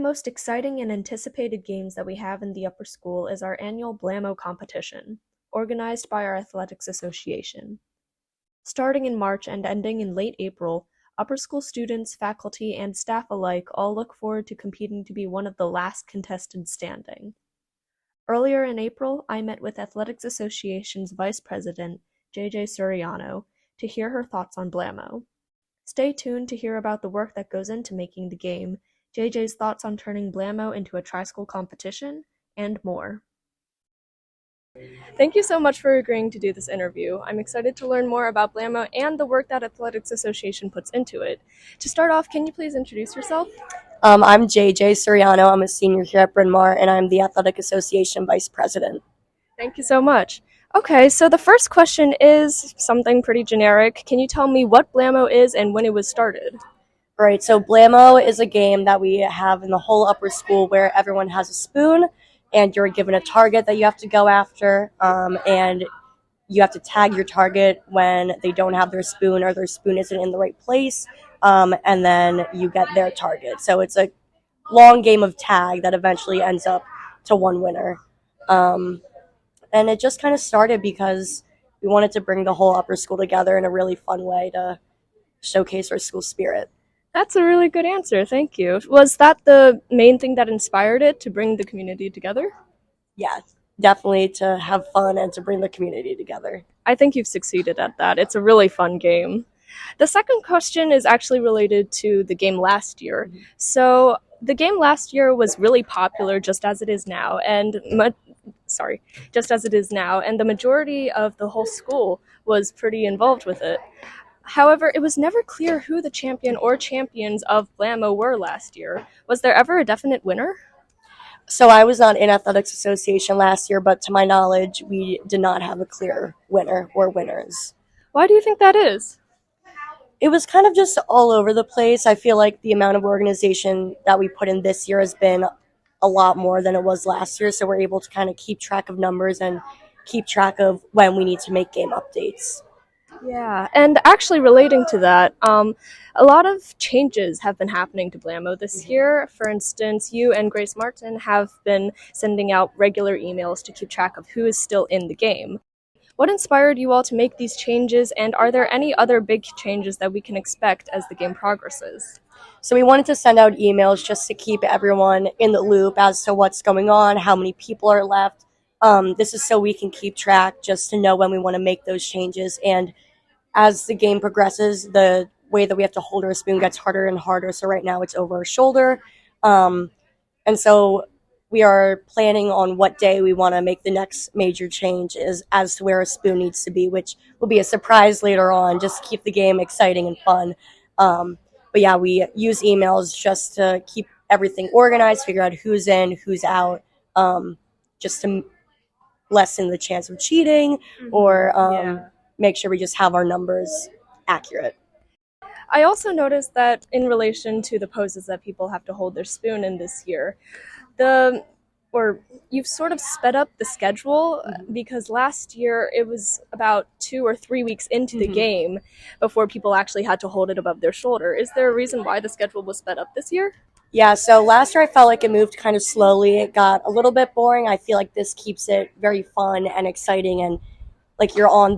most exciting and anticipated games that we have in the upper school is our annual Blammo competition, organized by our athletics association. Starting in March and ending in late April, upper school students, faculty, and staff alike all look forward to competing to be one of the last contested standing. Earlier in April, I met with Athletics Association's Vice President, J.J. Suriano, to hear her thoughts on Blammo. Stay tuned to hear about the work that goes into making the game, JJ's thoughts on turning Blammo into a tri-school competition, and more. Thank you so much for agreeing to do this interview. I'm excited to learn more about Blammo and the work that Athletics Association puts into it. To start off, can you please introduce yourself? I'm JJ Suriano. I'm a senior here at Bryn Mawr, and I'm the Athletic Association Vice President. Thank you so much. Okay, so the first question is something pretty generic. Can you tell me what Blammo is and when it was started? Right, so Blammo is a game that we have in the whole upper school where everyone has a spoon, and you're given a target that you have to go after, and you have to tag your target when they don't have their spoon or their spoon isn't in the right place, and then you get their target. So it's a long game of tag that eventually ends up to one winner. And it just kind of started because we wanted to bring the whole upper school together in a really fun way to showcase our school spirit. That's a really good answer, thank you. Was that the main thing that inspired it, to bring the community together? Yeah, definitely to have fun and to bring the community together. I think you've succeeded at that. It's a really fun game. The second question is actually related to the game last year. So the game last year was really popular, just as it is now, and the majority of the whole school was pretty involved with it. However, it was never clear who the champion or champions of Blammo were last year. Was there ever a definite winner? So I was not in Athletics Association last year, but to my knowledge, we did not have a clear winner or winners. Why do you think that is? It was kind of just all over the place. I feel like the amount of organization that we put in this year has been a lot more than it was last year, so we're able to kind of keep track of numbers and keep track of when we need to make game updates. Yeah, and actually relating to that, a lot of changes have been happening to Blammo this year. For instance, you and Grace Martin have been sending out regular emails to keep track of who is still in the game. What inspired you all to make these changes, and are there any other big changes that we can expect as the game progresses? So we wanted to send out emails just to keep everyone in the loop as to what's going on, how many people are left. This is so we can keep track, just to know when we want to make those changes. And as the game progresses, the way that we have to hold our spoon gets harder and harder. So right now it's over our shoulder. And so we are planning on what day we want to make the next major change as to where a spoon needs to be, which will be a surprise later on, just to keep the game exciting and fun. But yeah, we use emails just to keep everything organized, figure out who's in, who's out, just to lessen the chance of cheating or make sure we just have our numbers accurate. I also noticed that in relation to the poses that people have to hold their spoon in this year, you've sort of sped up the schedule, because last year it was about 2 or 3 weeks into the game before people actually had to hold it above their shoulder. Is there a reason why the schedule was sped up this year? Yeah, so last year I felt like it moved kind of slowly. It got a little bit boring. I feel like this keeps it very fun and exciting, and like you're on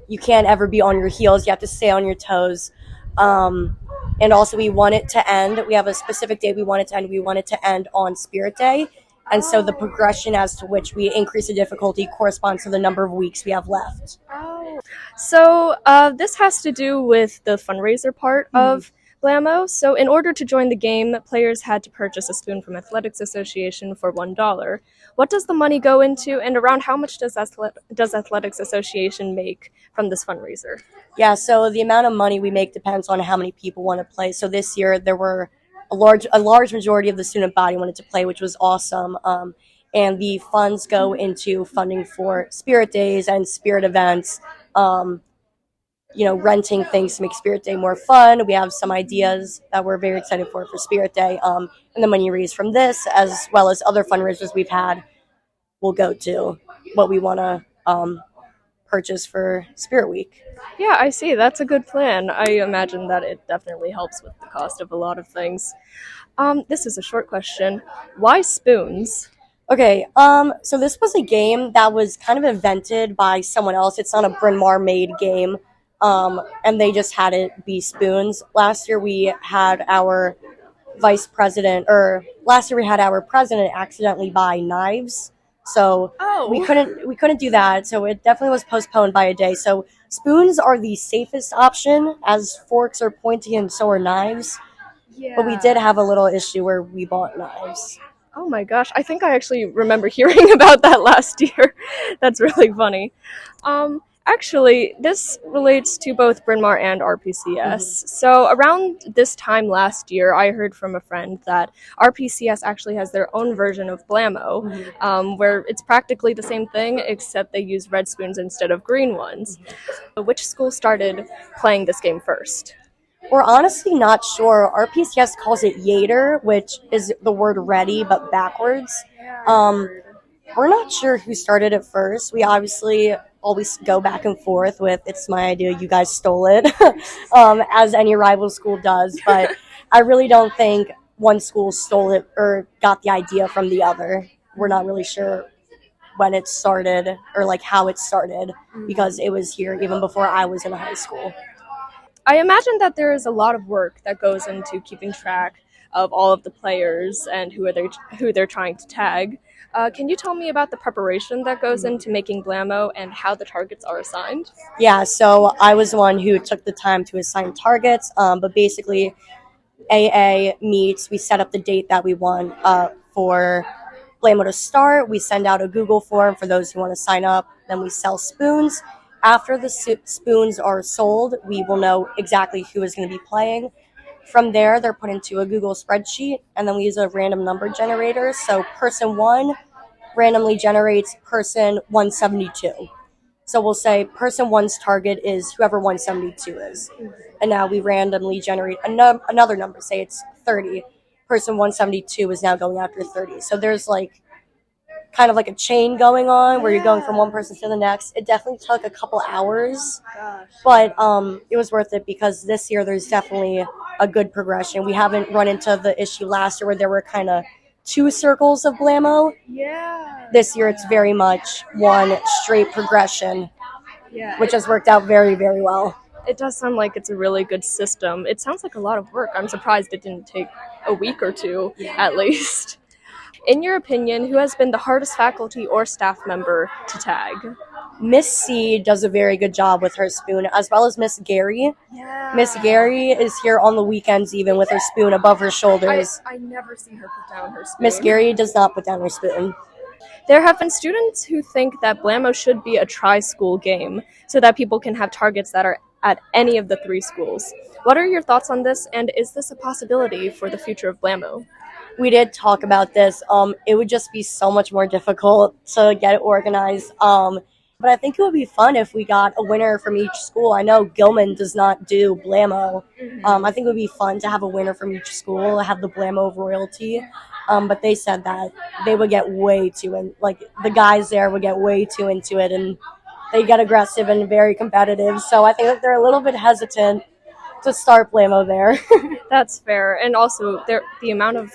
you can't ever be on your heels. You have to stay on your toes. And also we want it to end. We have a specific day we want it to end. We want it to end on Spirit Day. And so the progression as to which we increase the difficulty corresponds to the number of weeks we have left. Oh. So this has to do with the fundraiser part of Blammo. So in order to join the game, players had to purchase a spoon from Athletics Association for $1. What does the money go into, and around how much does Athletics Association make from this fundraiser? Yeah, so the amount of money we make depends on how many people want to play. So this year there were a large majority of the student body wanted to play, which was awesome. And the funds go into funding for Spirit Days and Spirit events, renting things to make Spirit Day more fun. We have some ideas that we're very excited for Spirit Day. And the money raised from this, as well as other fundraisers we've had, will go to what we want to purchase for Spirit Week. Yeah, I see. That's a good plan. I imagine that it definitely helps with the cost of a lot of things. This is a short question. Why spoons? Okay, so this was a game that was kind of invented by someone else. It's not a Bryn Mawr made game, and they just had it be spoons. Last year we had our president accidentally buy knives, so we Oh, couldn't do that. So it definitely was postponed by a day. So spoons are the safest option, as forks are pointy and so are knives. But we did yeah. have a little issue where we bought knives. Oh my gosh, I think I actually remember hearing about that last year. That's really funny. Actually, this relates to both Bryn Mawr and RPCS. So, around this time last year, I heard from a friend that RPCS actually has their own version of Blammo, where it's practically the same thing, except they use red spoons instead of green ones. Which school started playing this game first? We're honestly not sure. RPCS calls it Yater, which is the word ready but backwards. Um, we're not sure who started it first. We obviously always go back and forth with "it's my idea, you guys stole it," as any rival school does. But I really don't think one school stole it or got the idea from the other. We're not really sure when it started or like how it started because it was here even before I was in high school. I imagine that there is a lot of work that goes into keeping track of all of the players and who they're trying to tag. Can you tell me about the preparation that goes into making Blammo and how the targets are assigned? Yeah, so I was the one who took the time to assign targets, but basically AA meets, we set up the date that we want for Blammo to start. We send out a Google form for those who want to sign up. Then we sell spoons. After the spoons are sold, we will know exactly who is going to be playing. From there, they're put into a Google spreadsheet, and then we use a random number generator. So person one randomly generates person 172. So we'll say person one's target is whoever 172 is. And now we randomly generate another number, say it's 30. Person 172 is now going after 30. So there's like kind of like a chain going on where you're going from one person to the next. It definitely took a couple hours, but it was worth it because this year there's definitely a good progression. We haven't run into the issue last year where there were kind of two circles of Blammo. Yeah. This year it's very much one straight progression, Yeah. which has worked out very, very well. It does sound like it's a really good system. It sounds like a lot of work. I'm surprised it didn't take a week or two at least. In your opinion, who has been the hardest faculty or staff member to tag? Miss C does a very good job with her spoon, as well as Miss Gary. Yeah. Miss Gary is here on the weekends even with her spoon above her shoulders. I never see her put down her spoon. Miss Gary does not put down her spoon. There have been students who think that Blammo should be a tri-school game so that people can have targets that are at any of the three schools. What are your thoughts on this, and is this a possibility for the future of Blammo? We did talk about this. It would just be so much more difficult to get it organized. But I think it would be fun if we got a winner from each school. I know Gilman does not do Blammo. I think it would be fun to have a winner from each school, have the Blammo royalty. But they said that they would get way too the guys there would get way too into it, and they get aggressive and very competitive. So I think that they're a little bit hesitant to start Blammo there. That's fair, and also the amount of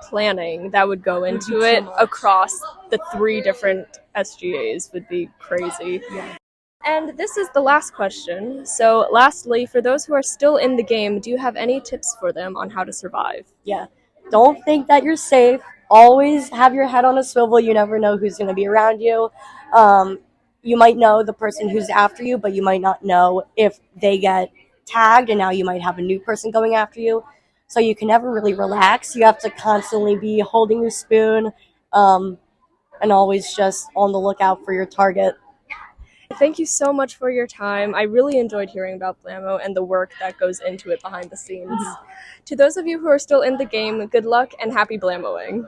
planning that would go into it across the three different SGAs would be crazy. Yeah. And this is the last question. So lastly, for those who are still in the game, do you have any tips for them on how to survive? Yeah. Don't think that you're safe. Always have your head on a swivel. You never know who's going to be around you. You might know the person who's after you, but you might not know if they get tagged, and now you might have a new person going after you. So you can never really relax. You have to constantly be holding your spoon and always just on the lookout for your target. Thank you so much for your time. I really enjoyed hearing about Blammo and the work that goes into it behind the scenes. To those of you who are still in the game, good luck and happy Blammoing.